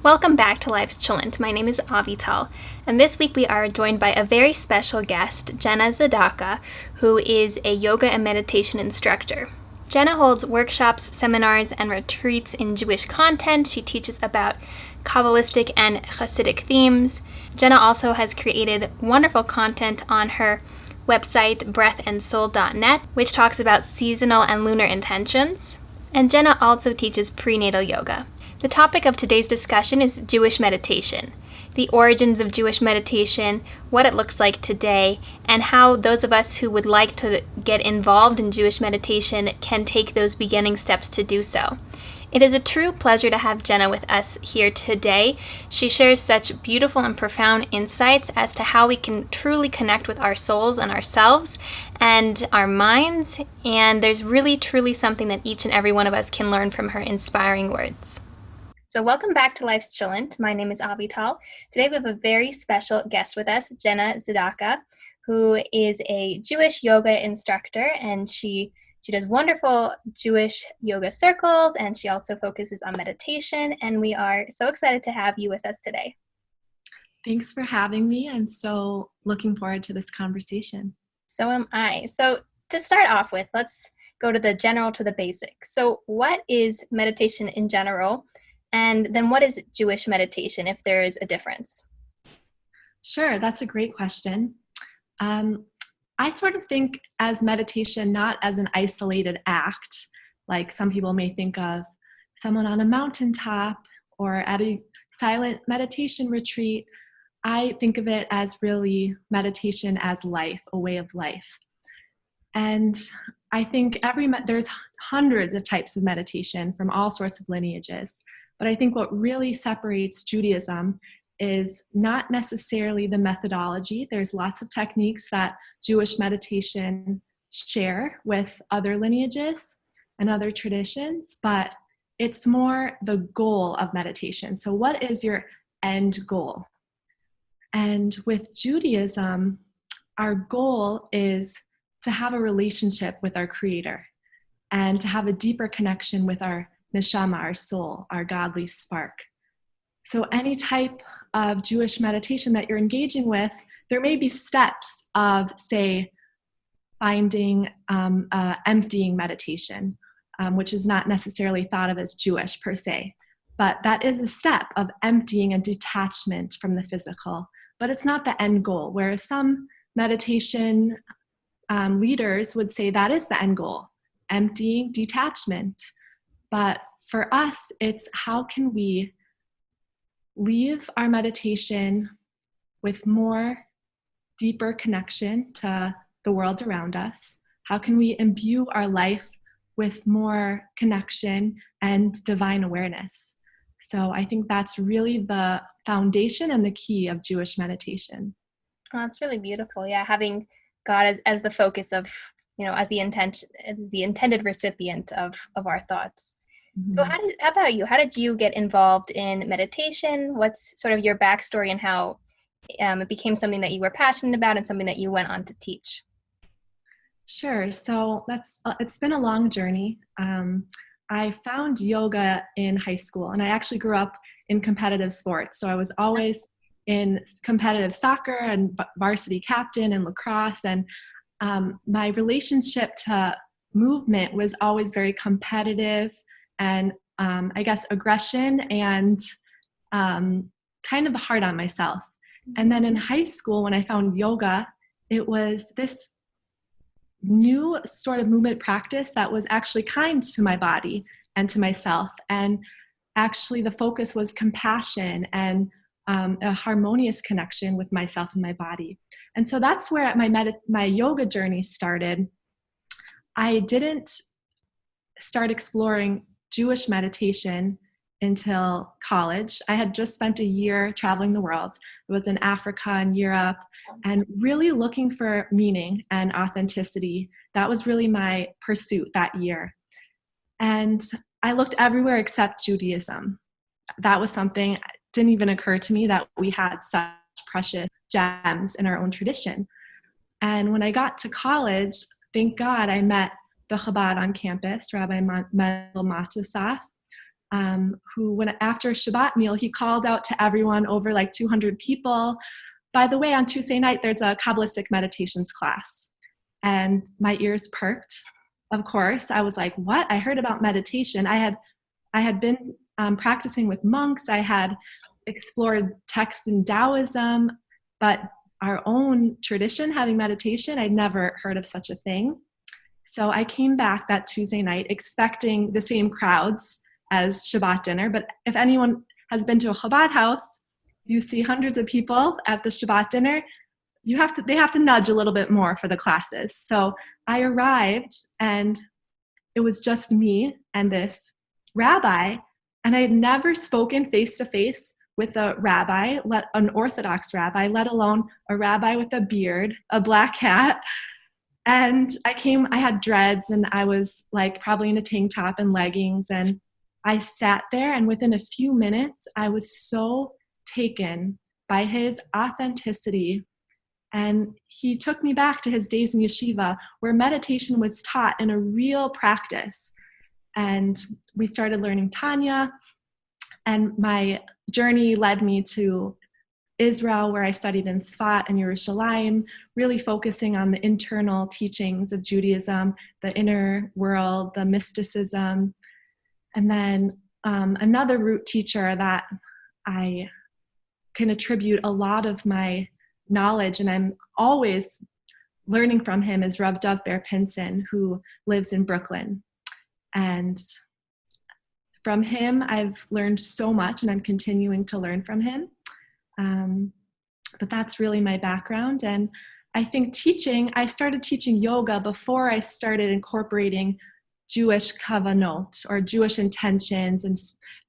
Welcome back to Life's Cholent. My name is Avital, and this week we are joined by a very special guest, Jenna Zadaka, who is a yoga and meditation instructor. Jenna holds workshops, seminars, and retreats in Jewish content. She teaches about Kabbalistic and Hasidic themes. Jenna also has created wonderful content on her website, breathandsoul.net, which talks about seasonal and lunar intentions. And Jenna also teaches prenatal yoga. The topic of today's discussion is Jewish meditation, the origins of Jewish meditation, what it looks like today, and how those of us who would like to get involved in Jewish meditation can take those beginning steps to do so. It is a true pleasure to have Jenna with us here today. She shares such beautiful and profound insights as to how we can truly connect with our souls and ourselves and our minds, and there's really truly something that each and every one of us can learn from her inspiring words. So welcome back to Life's Cholent. My name is Avital. Today we have a very special guest with us, Jenna Zadaka, who is a Jewish yoga instructor, and she does wonderful Jewish yoga circles, and she also focuses on meditation, and we are so excited to have you with us today. Thanks for having me. I'm so looking forward to this conversation. So am I. So to start off with, let's go to the general to the basic. So what is meditation in general? And then what is Jewish meditation, if there is a difference? Sure, that's a great question. I sort of think as meditation, not as an isolated act, like some people may think of someone on a mountaintop or at a silent meditation retreat. I think of it as really meditation as life, a way of life. And I think there's hundreds of types of meditation from all sorts of lineages. But I think what really separates Judaism is not necessarily the methodology. There's lots of techniques that Jewish meditation share with other lineages and other traditions, but it's more the goal of meditation. So what is your end goal? And with Judaism, our goal is to have a relationship with our Creator and to have a deeper connection with our neshama, our soul, our godly spark. So any type of Jewish meditation that you're engaging with, there may be steps of, say, finding emptying meditation, which is not necessarily thought of as Jewish per se, but that is a step of emptying and detachment from the physical. But it's not the end goal, whereas some meditation leaders would say that is the end goal, emptying, detachment. But for us, it's how can we leave our meditation with more deeper connection to the world around us? How can we imbue our life with more connection and divine awareness? So I think that's really the foundation and the key of Jewish meditation. Oh, that's really beautiful. Yeah, having God as the focus of, as the intended recipient of our thoughts. Mm-hmm. So how about you? How did you get involved in meditation? What's sort of your backstory and how it became something that you were passionate about and something that you went on to teach? Sure. So it's been a long journey. I found yoga in high school, and I actually grew up in competitive sports. So I was always in competitive soccer and varsity captain and lacrosse. And my relationship to movement was always very competitive and I guess aggression and kind of hard on myself. And then in high school, when I found yoga, it was this new sort of movement practice that was actually kind to my body and to myself. And actually the focus was compassion and a harmonious connection with myself and my body. And so that's where my yoga journey started. I didn't start exploring Jewish meditation until college. I had just spent a year traveling the world. I was in Africa and Europe and really looking for meaning and authenticity. That was really my pursuit that year. And I looked everywhere except Judaism. That was something that didn't even occur to me that we had such precious gems in our own tradition. And when I got to college, thank God I met the Chabad on campus, Rabbi Mendel Matisaf. who, after a Shabbat meal, he called out to everyone, over like 200 people. By the way, on Tuesday night, there's a Kabbalistic meditations class. And my ears perked, of course. I was like, what? I heard about meditation. I had been practicing with monks. I had explored texts in Taoism, but our own tradition having meditation, I'd never heard of such a thing. So I came back that Tuesday night expecting the same crowds as Shabbat dinner. But if anyone has been to a Chabad house, you see hundreds of people at the Shabbat dinner. They have to nudge a little bit more for the classes. So I arrived and it was just me and this rabbi, and I had never spoken face to face with a rabbi, an Orthodox rabbi, let alone a rabbi with a beard, a black hat. And I had dreads, and I was like probably in a tank top and leggings, and I sat there, and within a few minutes, I was so taken by his authenticity. And he took me back to his days in yeshiva, where meditation was taught in a real practice. And we started learning Tanya, and my journey led me to Israel, where I studied in Sfat and Yerushalayim, really focusing on the internal teachings of Judaism, the inner world, the mysticism. And then another root teacher that I can attribute a lot of my knowledge, and I'm always learning from him, is Rav Dov Ber Pinson, who lives in Brooklyn. And from him, I've learned so much, and I'm continuing to learn from him. But that's really my background. And I think I started teaching yoga before I started incorporating Jewish kavanot, or Jewish intentions and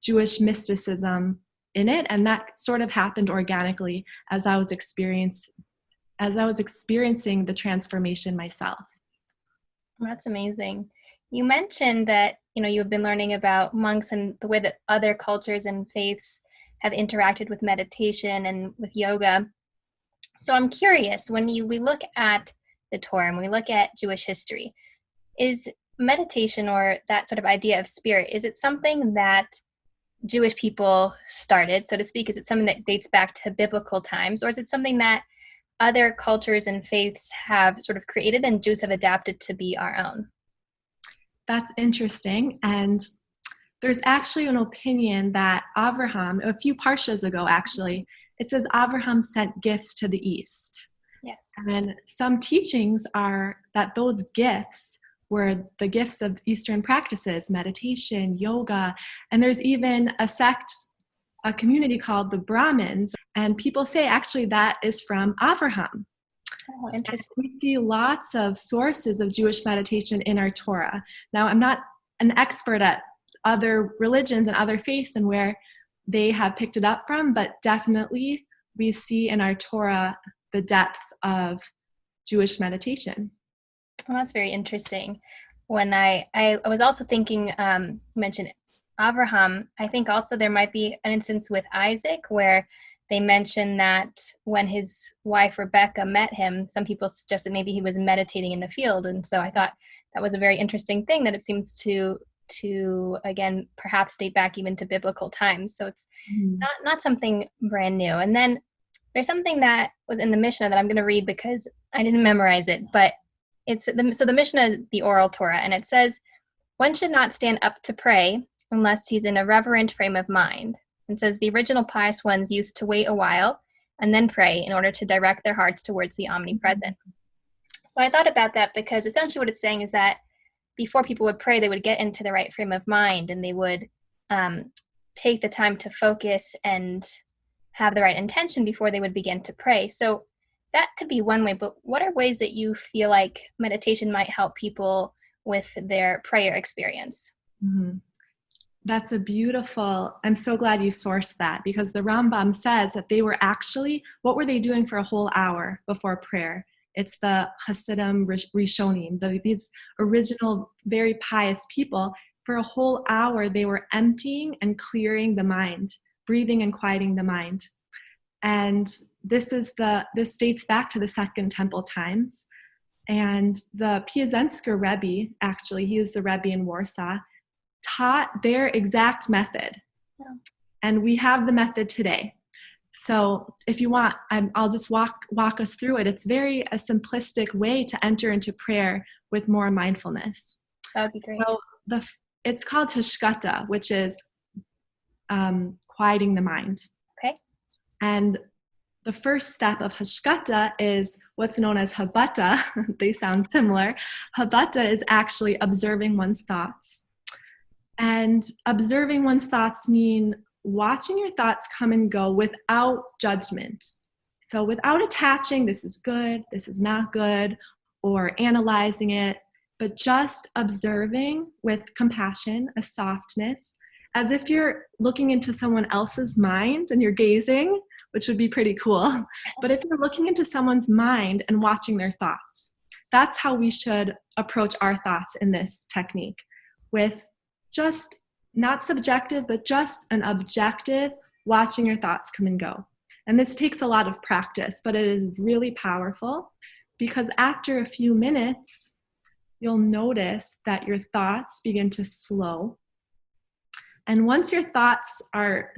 Jewish mysticism in it. And that sort of happened organically as I was experiencing the transformation myself. That's amazing. You mentioned that, you've been learning about monks and the way that other cultures and faiths have interacted with meditation and with yoga. So I'm curious, when we look at the Torah and we look at Jewish history, is meditation, or that sort of idea of spirit, is it something that Jewish people started, so to speak? Is it something that dates back to biblical times, or is it something that other cultures and faiths have sort of created and Jews have adapted to be our own? That's interesting. And there's actually an opinion that Avraham, a few parshas ago actually, it says Avraham sent gifts to the east. Yes. And some teachings are that those gifts were the gifts of Eastern practices, meditation, yoga, and there's even a community called the Brahmins, and people say actually that is from Avraham. Oh, interesting. And we see lots of sources of Jewish meditation in our Torah. Now, I'm not an expert at other religions and other faiths and where they have picked it up from, but definitely we see in our Torah the depth of Jewish meditation. Well, that's very interesting. When I was also thinking, you mentioned Abraham, I think also there might be an instance with Isaac where they mention that when his wife Rebecca met him, some people suggested maybe he was meditating in the field. And so I thought that was a very interesting thing, that it seems to again, perhaps date back even to biblical times. So it's not something brand new. And then there's something that was in the Mishnah that I'm going to read because I didn't memorize it, but so the Mishnah is the oral Torah, and it says, one should not stand up to pray unless he's in a reverent frame of mind. And says the original pious ones used to wait a while and then pray in order to direct their hearts towards the omnipresent. So I thought about that because essentially what it's saying is that before people would pray, they would get into the right frame of mind, and they would take the time to focus and have the right intention before they would begin to pray. So that could be one way, but what are ways that you feel like meditation might help people with their prayer experience? Mm-hmm. That's I'm so glad you sourced that, because the Rambam says that they were actually, what were they doing for a whole hour before prayer? It's the Hasidim Rishonim, these original, very pious people. For a whole hour, they were emptying and clearing the mind, breathing and quieting the mind. And this dates back to the Second Temple times. And the Piazensker Rebbe, actually, he was the Rebbe in Warsaw, taught their exact method. Yeah. And we have the method today. So if you want, I'll just walk us through it. It's a simplistic way to enter into prayer with more mindfulness. That would be great. So it's called hashkata, which is quieting the mind. Okay. And the first step of hashkata is what's known as habata. They sound similar. Habata is actually observing one's thoughts. And observing one's thoughts mean watching your thoughts come and go without judgment. So without attaching, this is good, this is not good, or analyzing it, but just observing with compassion, a softness, as if you're looking into someone else's mind and you're gazing, which would be pretty cool. But if you're looking into someone's mind and watching their thoughts, that's how we should approach our thoughts in this technique, with just not subjective, but just an objective, watching your thoughts come and go. And this takes a lot of practice, but it is really powerful, because after a few minutes, you'll notice that your thoughts begin to slow. And once your thoughts are,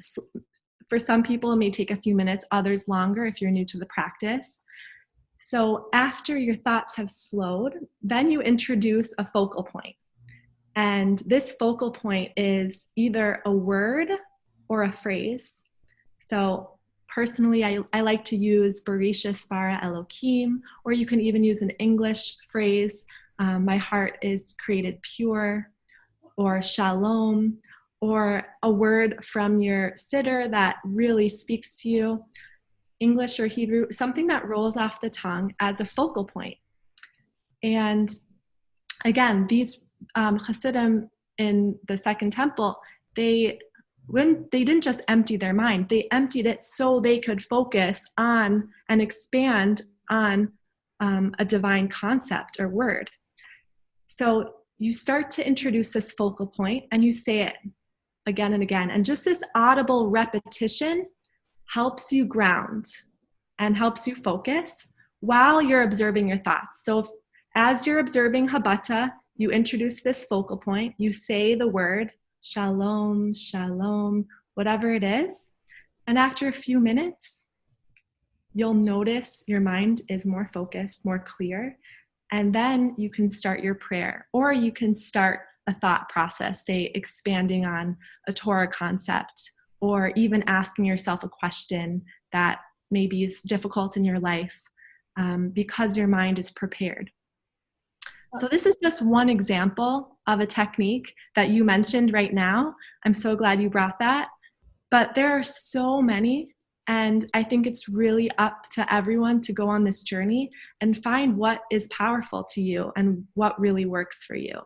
for some people, it may take a few minutes, others longer if you're new to the practice. So after your thoughts have slowed, then you introduce a focal point. And this focal point is either a word or a phrase. So personally, I like to use Bereshis bara Elokim, or you can even use an English phrase, my heart is created pure, or shalom, or a word from your siddur that really speaks to you, English or Hebrew, something that rolls off the tongue as a focal point. And again, these Hasidim in the Second Temple, they didn't just empty their mind, they emptied it so they could focus on and expand on a divine concept or word. So you start to introduce this focal point and you say it again and again. And just this audible repetition helps you ground and helps you focus while you're observing your thoughts. So as you're observing habata, you introduce this focal point, you say the word shalom, shalom, whatever it is. And after a few minutes, you'll notice your mind is more focused, more clear. And then you can start your prayer, or you can start a thought process, say expanding on a Torah concept, or even asking yourself a question that maybe is difficult in your life because your mind is prepared. So this is just one example of a technique that you mentioned right now. I'm so glad you brought that. But there are so many, and I think it's really up to everyone to go on this journey and find what is powerful to you and what really works for you.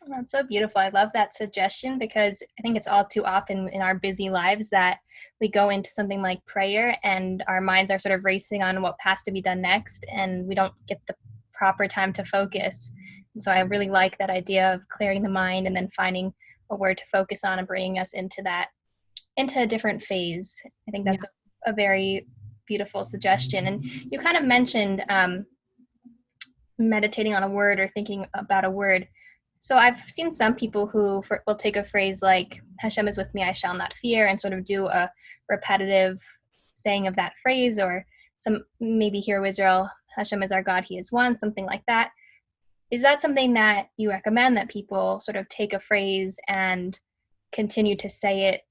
That's so beautiful. I love that suggestion, because I think it's all too often in our busy lives that we go into something like prayer and our minds are sort of racing on what has to be done next, and we don't get the proper time to focus. And so I really like that idea of clearing the mind and then finding a word to focus on and bringing us into a different phase. I think that's a very beautiful suggestion. And you kind of mentioned meditating on a word or thinking about a word. So I've seen some people who will take a phrase like, Hashem is with me, I shall not fear, and sort of do a repetitive saying of that phrase, or some maybe Hear, O Israel, Hashem is our God, He is one, something like that. Is that something that you recommend, that people sort of take a phrase and continue to say it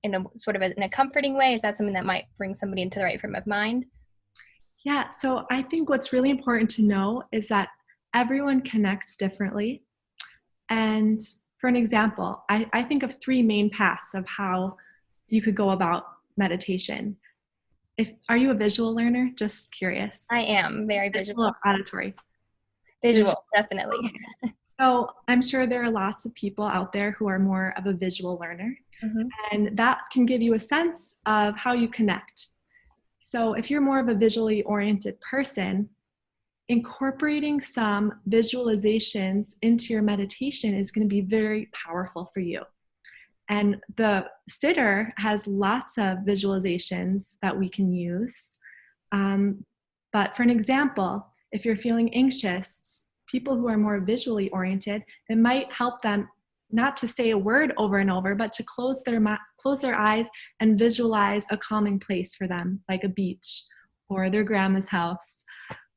in a sort of in a comforting way? Is that something that might bring somebody into the right frame of mind? Yeah, so I think what's really important to know is that everyone connects differently. And for an example, I think of three main paths of how you could go about meditation. Are you a visual learner? Just curious. I am very visual. Auditory. Visual, definitely. So I'm sure there are lots of people out there who are more of a visual learner. Mm-hmm. And that can give you a sense of how you connect. So if you're more of a visually oriented person, incorporating some visualizations into your meditation is going to be very powerful for you. And the siddur has lots of visualizations that we can use. But for an example, if you're feeling anxious, people who are more visually oriented, it might help them not to say a word over and over, but to close their eyes and visualize a calming place for them, like a beach or their grandma's house.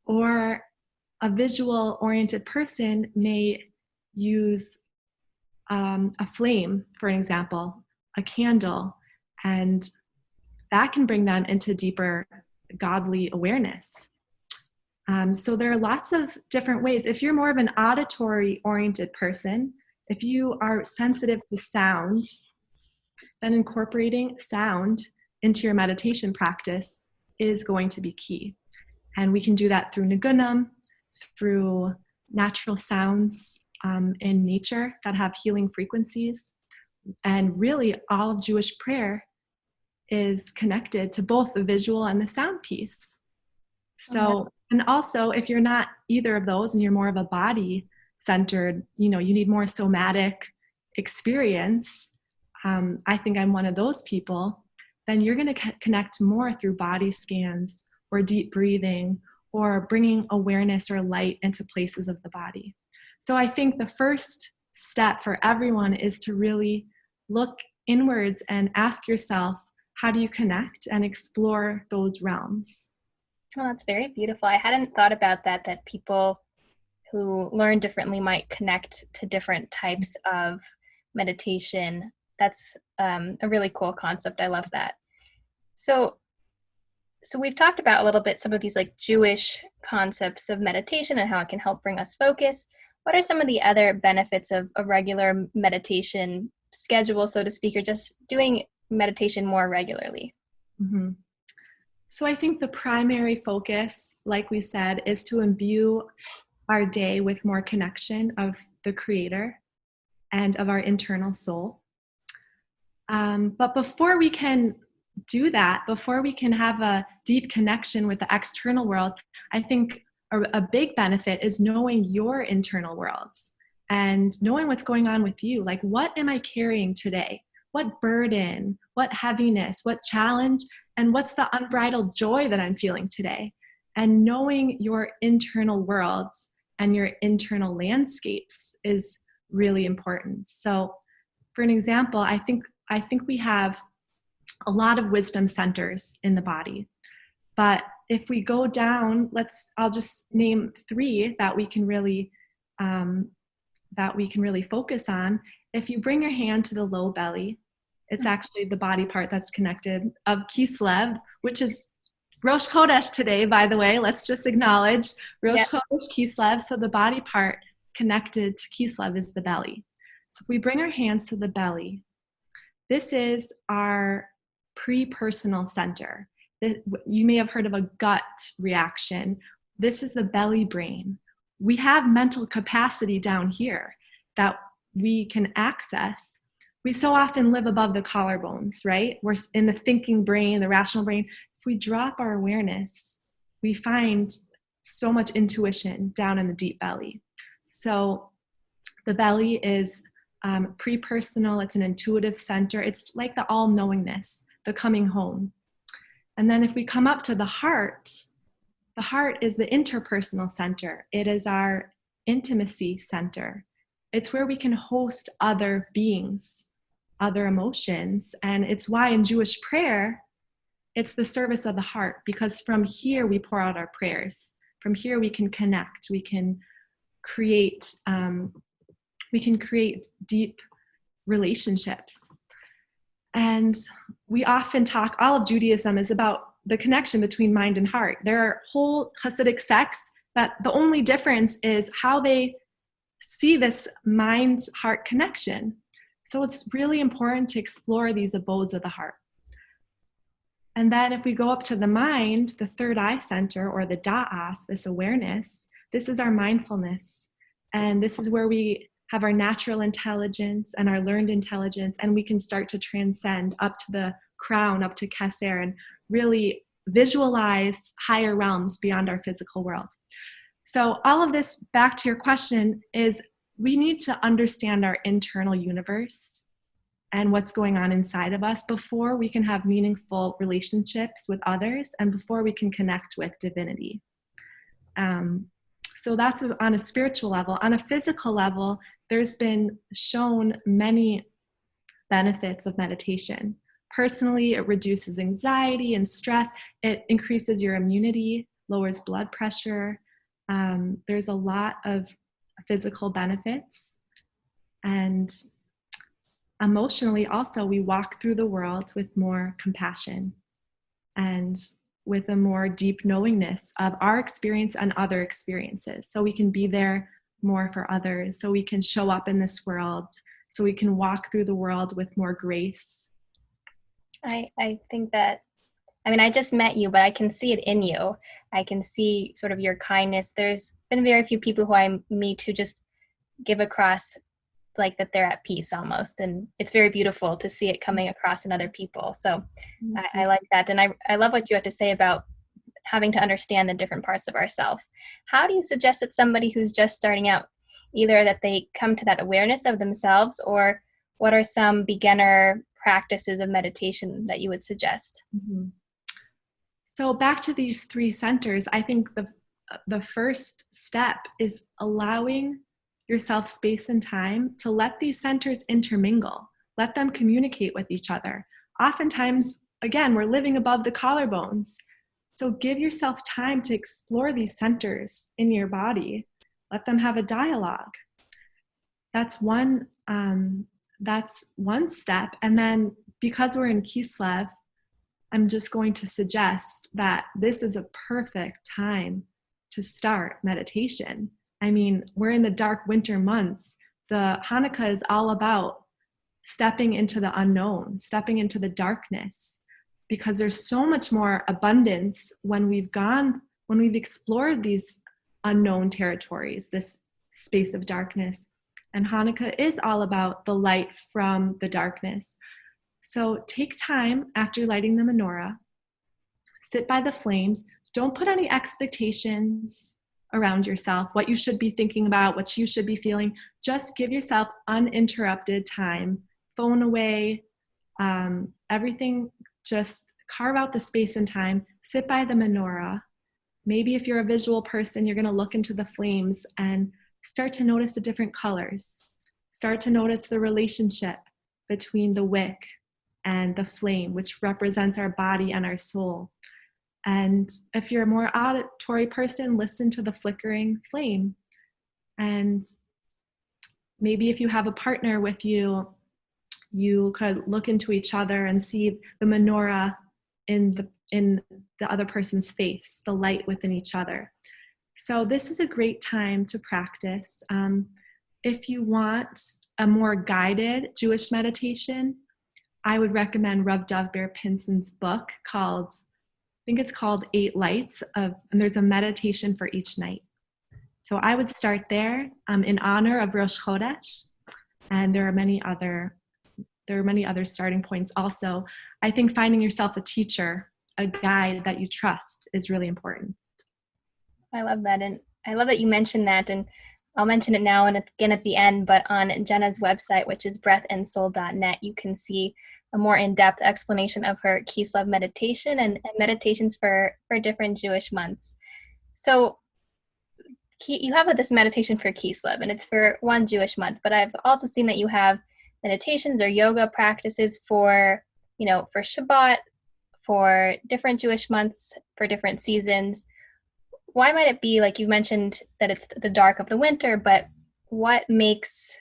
Or a visual-oriented person may use a flame, for an example, a candle, and that can bring them into deeper godly awareness. So there are lots of different ways. If you're more of an auditory-oriented person, if you are sensitive to sound, then incorporating sound into your meditation practice is going to be key. And we can do that through nigunam, through natural sounds in nature that have healing frequencies. And really, all of Jewish prayer is connected to both the visual and the sound piece. So, and also, if you're not either of those and you're more of a body-centered, you need more somatic experience, I think I'm one of those people, then you're going to connect more through body scans or deep breathing or bringing awareness or light into places of the body. So I think the first step for everyone is to really look inwards and ask yourself, how do you connect and explore those realms? Oh, that's very beautiful. I hadn't thought about that people who learn differently might connect to different types of meditation. That's a really cool concept. I love that. So we've talked about a little bit some of these like Jewish concepts of meditation and how it can help bring us focus. What are some of the other benefits of a regular meditation schedule, so to speak, or just doing meditation more regularly? Mm-hmm. So I think the primary focus, like we said, is to imbue our day with more connection of the Creator and of our internal soul. But before we can do that, before we can have a deep connection with the external world, I think a big benefit is knowing your internal worlds and knowing what's going on with you. Like, what am I carrying today? What burden, what heaviness, what challenge, and what's the unbridled joy that I'm feeling today? And knowing your internal worlds and your internal landscapes is really important. So for an example, I think we have a lot of wisdom centers in the body. But if we go down, I'll just name 3 that we can really focus on. If you bring your hand to the low belly, it's actually the body part that's connected of Kislev, which is Rosh Chodesh today, by the way. Let's just acknowledge Rosh Chodesh Kislev. So the body part connected to Kislev is the belly. So if we bring our hands to the belly, this is our pre-personal center. You may have heard of a gut reaction. This is the belly brain. We have mental capacity down here that we can access. We so often live above the collarbones, right? We're in the thinking brain, the rational brain. If we drop our awareness, we find so much intuition down in the deep belly. So the belly is pre-personal. It's an intuitive center. It's like the all-knowingness, the coming home. And then if we come up to the heart is the interpersonal center. It is our intimacy center. It's where we can host other beings, other emotions. And it's why in Jewish prayer, it's the service of the heart, because from here we pour out our prayers. From here we can connect. We can create deep relationships. And we often talk, all of Judaism is about the connection between mind and heart. There are whole Hasidic sects that the only difference is how they see this mind-heart connection. So it's really important to explore these abodes of the heart. And then if we go up to the mind, the third eye center, or the da'as, this awareness, this is our mindfulness. And this is where we have our natural intelligence and our learned intelligence, and we can start to transcend up to the crown, up to Keser, and really visualize higher realms beyond our physical world. So all of this, back to your question, is we need to understand our internal universe and what's going on inside of us before we can have meaningful relationships with others and before we can connect with divinity. So that's on a spiritual level. On a physical level, there's been shown many benefits of meditation. Personally, it reduces anxiety and stress. It increases your immunity, lowers blood pressure. There's a lot of physical benefits. And emotionally, also, we walk through the world with more compassion and with a more deep knowingness of our experience and other experiences. So we can be there more for others, so we can show up in this world, so we can walk through the world with more grace. I think that, I mean, I just met you, but I can see it in you. I can see sort of your kindness. There's been very few people who I meet who just give across like that they're at peace almost. And it's very beautiful to see it coming across in other people. So I like that. And I love what you have to say about having to understand the different parts of ourselves. How do you suggest that somebody who's just starting out, either that they come to that awareness of themselves, or what are some beginner practices of meditation that you would suggest? Mm-hmm. So back to these 3 centers, I think the first step is allowing yourself space and time to let these centers intermingle, let them communicate with each other. Oftentimes, again, we're living above the collarbones. So give yourself time to explore these centers in your body. Let them have a dialogue. That's one step. And then because we're in Kislev, I'm just going to suggest that this is a perfect time to start meditation. I mean, we're in the dark winter months. The Hanukkah is all about stepping into the unknown, stepping into the darkness, because there's so much more abundance when we've explored these unknown territories, this space of darkness. And Hanukkah is all about the light from the darkness. So take time after lighting the menorah, sit by the flames. Don't put any expectations around yourself, what you should be thinking about, what you should be feeling. Just give yourself uninterrupted time, phone away, everything. Just carve out the space and time, sit by the menorah. Maybe if you're a visual person, you're going to look into the flames and start to notice the different colors. Start to notice the relationship between the wick and the flame, which represents our body and our soul. And if you're a more auditory person, listen to the flickering flame. And maybe if you have a partner with you, you could look into each other and see the menorah in the other person's face, the light within each other. So this is a great time to practice. If you want a more guided Jewish meditation, I would recommend Rav Dov Ber Pinson's book called, I think it's called 8 Lights, and there's a meditation for each night. So I would start there in honor of Rosh Chodesh, and there are many other starting points also. I think finding yourself a teacher, a guide that you trust, is really important. I love that. And I love that you mentioned that. And I'll mention it now and again at the end, but on Jenna's website, which is breathandsoul.net, you can see a more in-depth explanation of her Kislev meditation and meditations for different Jewish months. So you have this meditation for Kislev, and it's for one Jewish month, but I've also seen that you have meditations or yoga practices for Shabbat, for different Jewish months, for different seasons. Why might it be, like you mentioned, that it's the dark of the winter, but what makes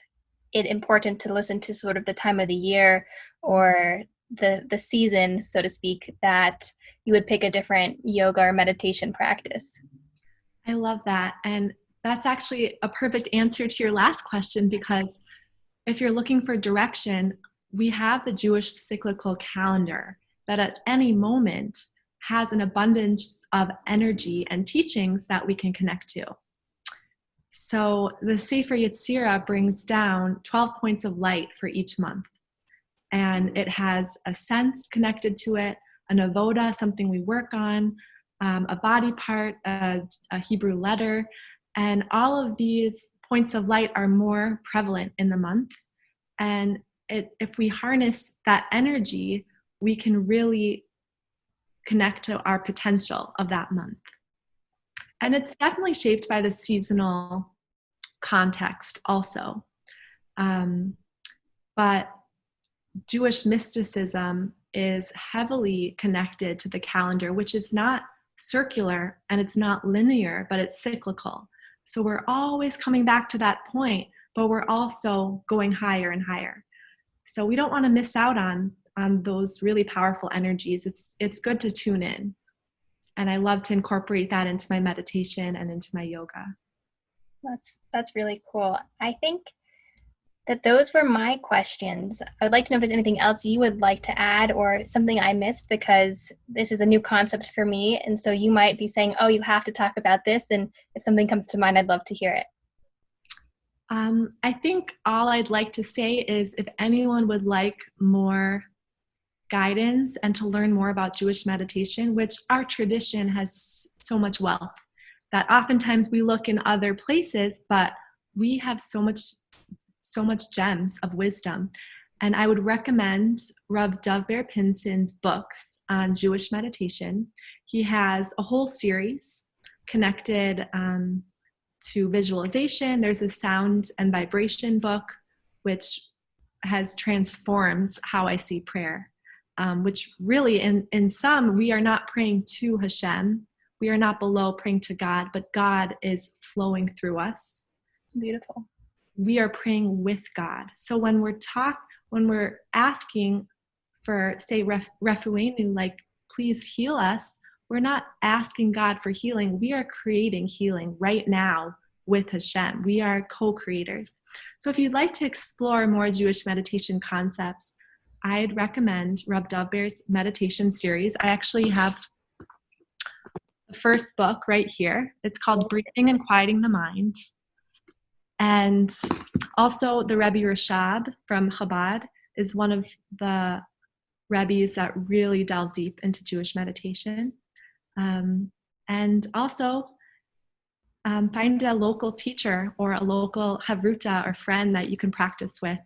it important to listen to sort of the time of the year or the season, so to speak, that you would pick a different yoga or meditation practice? I love that. And that's actually a perfect answer to your last question, because if you're looking for direction, we have the Jewish cyclical calendar that at any moment has an abundance of energy and teachings that we can connect to. So the Sefer Yetzirah brings down 12 points of light for each month. And it has a sense connected to it, an avoda, something we work on, a body part, a Hebrew letter. And all of these points of light are more prevalent in the month. And if we harness that energy, we can really connect to our potential of that month. And it's definitely shaped by the seasonal context also. But Jewish mysticism is heavily connected to the calendar, which is not circular and it's not linear, but it's cyclical. So we're always coming back to that point, but we're also going higher and higher. So we don't want to miss out on those really powerful energies. It's good to tune in. And I love to incorporate that into my meditation and into my yoga. That's really cool. I think that those were my questions. I would like to know if there's anything else you would like to add or something I missed, because this is a new concept for me. And so you might be saying, oh, you have to talk about this. And if something comes to mind, I'd love to hear it. I think all I'd like to say is if anyone would like more guidance and to learn more about Jewish meditation, which our tradition has so much wealth, that oftentimes we look in other places, but we have so much gems of wisdom. And I would recommend Rav Dovber Pinson's books on Jewish meditation. He has a whole series connected to visualization. There's a sound and vibration book, which has transformed how I see prayer, which really in sum, we are not praying to Hashem. We are not below praying to God, but God is flowing through us. Beautiful. We are praying with God. So when we're asking for, say, refuenu, like, please heal us, we're not asking God for healing. We are creating healing right now with Hashem. We are co-creators. So if you'd like to explore more Jewish meditation concepts, I'd recommend Rav Dovber's meditation series. I actually have the first book right here. It's called Breathing and Quieting the Mind. And also the Rebbe Rashab from Chabad is one of the Rebbes that really delve deep into Jewish meditation. And also find a local teacher or a local havruta or friend that you can practice with.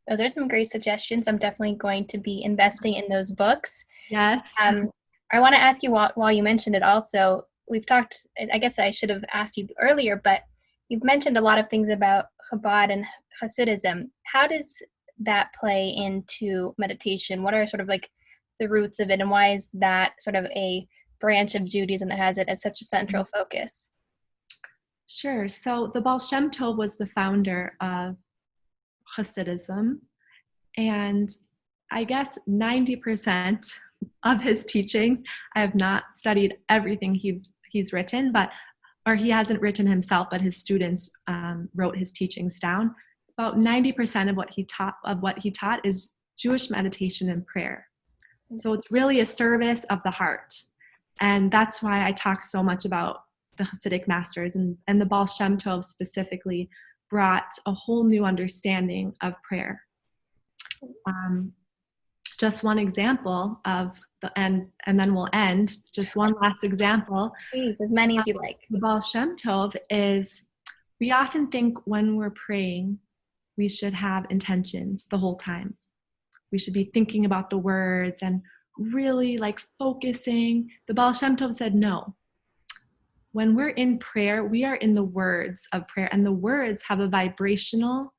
Those are some great suggestions. I'm definitely going to be investing in those books. Yes. I want to ask you while you mentioned it also, we've talked, I guess I should have asked you earlier, but you've mentioned a lot of things about Chabad and Hasidism. How does that play into meditation? What are sort of like the roots of it, and why is that sort of a branch of Judaism that has it as such a central focus? Sure. So the Baal Shem Tov was the founder of Hasidism, and I guess 90% of his teachings, I have not studied everything he's written, or he hasn't written himself, but his students wrote his teachings down. About 90% of what he taught is Jewish meditation and prayer. So it's really a service of the heart. And that's why I talk so much about the Hasidic masters, and the Baal Shem Tov specifically brought a whole new understanding of prayer. Just one example of and then we'll end. Just one last example. Please, as many as you like. The Baal Shem Tov is, we often think when we're praying, we should have intentions the whole time. We should be thinking about the words and really like focusing. The Baal Shem Tov said no. When we're in prayer, we are in the words of prayer, and the words have a vibrational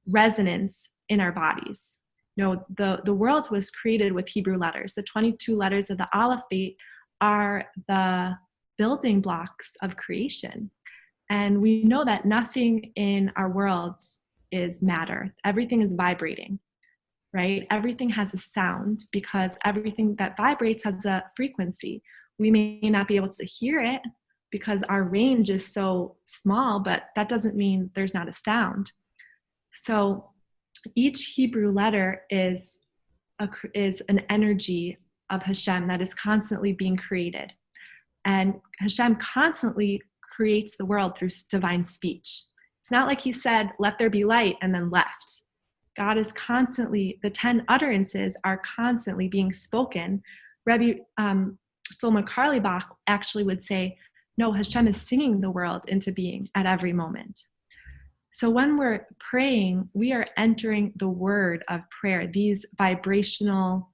resonance in our bodies. The world was created with Hebrew letters. The 22 letters of the alphabet are the building blocks of creation. And we know that nothing in our worlds is matter. Everything is vibrating, right? Everything has a sound because everything that vibrates has a frequency. We may not be able to hear it because our range is so small, but that doesn't mean there's not a sound. So each Hebrew letter is an energy of Hashem that is constantly being created. And Hashem constantly creates the world through divine speech. It's not like he said, let there be light, and then left. God is constantly, the 10 utterances are constantly being spoken. Rabbi Shlomo Carlebach actually would say, no, Hashem is singing the world into being at every moment. So when we're praying, we are entering the word of prayer, these vibrational,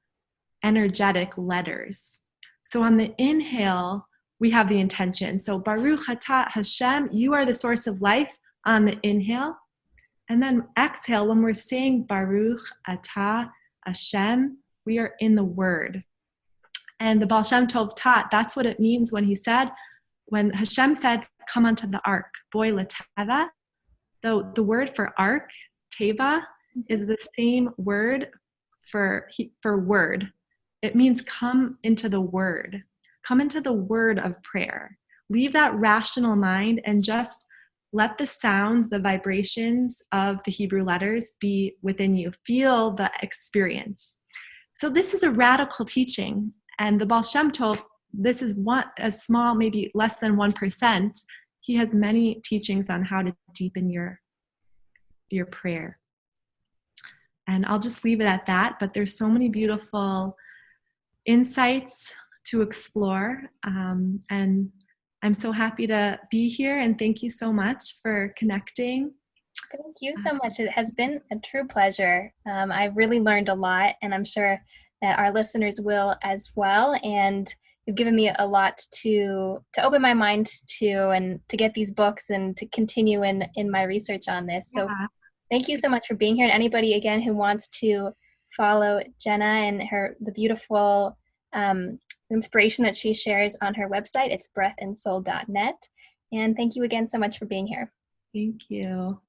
energetic letters. So on the inhale, we have the intention. So Baruch Atah Hashem, you are the source of life on the inhale. And then exhale, when we're saying Baruch Atah Hashem, we are in the word. And the Baal Shem Tov taught, that's what it means when Hashem said, come onto the ark, boy lateva. The word for ark, teva, is the same word for word. It means come into the word. Come into the word of prayer. Leave that rational mind and just let the sounds, the vibrations of the Hebrew letters be within you. Feel the experience. So this is a radical teaching. And the Baal Shem Tov, this is a small, maybe less than 1%. He has many teachings on how to deepen your prayer. And I'll just leave it at that, but there's so many beautiful insights to explore. And I'm so happy to be here, and thank you so much for connecting. Thank you so much. It has been a true pleasure. I've really learned a lot, and I'm sure that our listeners will as well. And you've given me a lot to open my mind to, and to get these books and to continue in my research on this. So thank you so much for being here. And anybody, again, who wants to follow Jenna and the beautiful inspiration that she shares on her website, it's breathandsoul.net. And thank you again so much for being here. Thank you.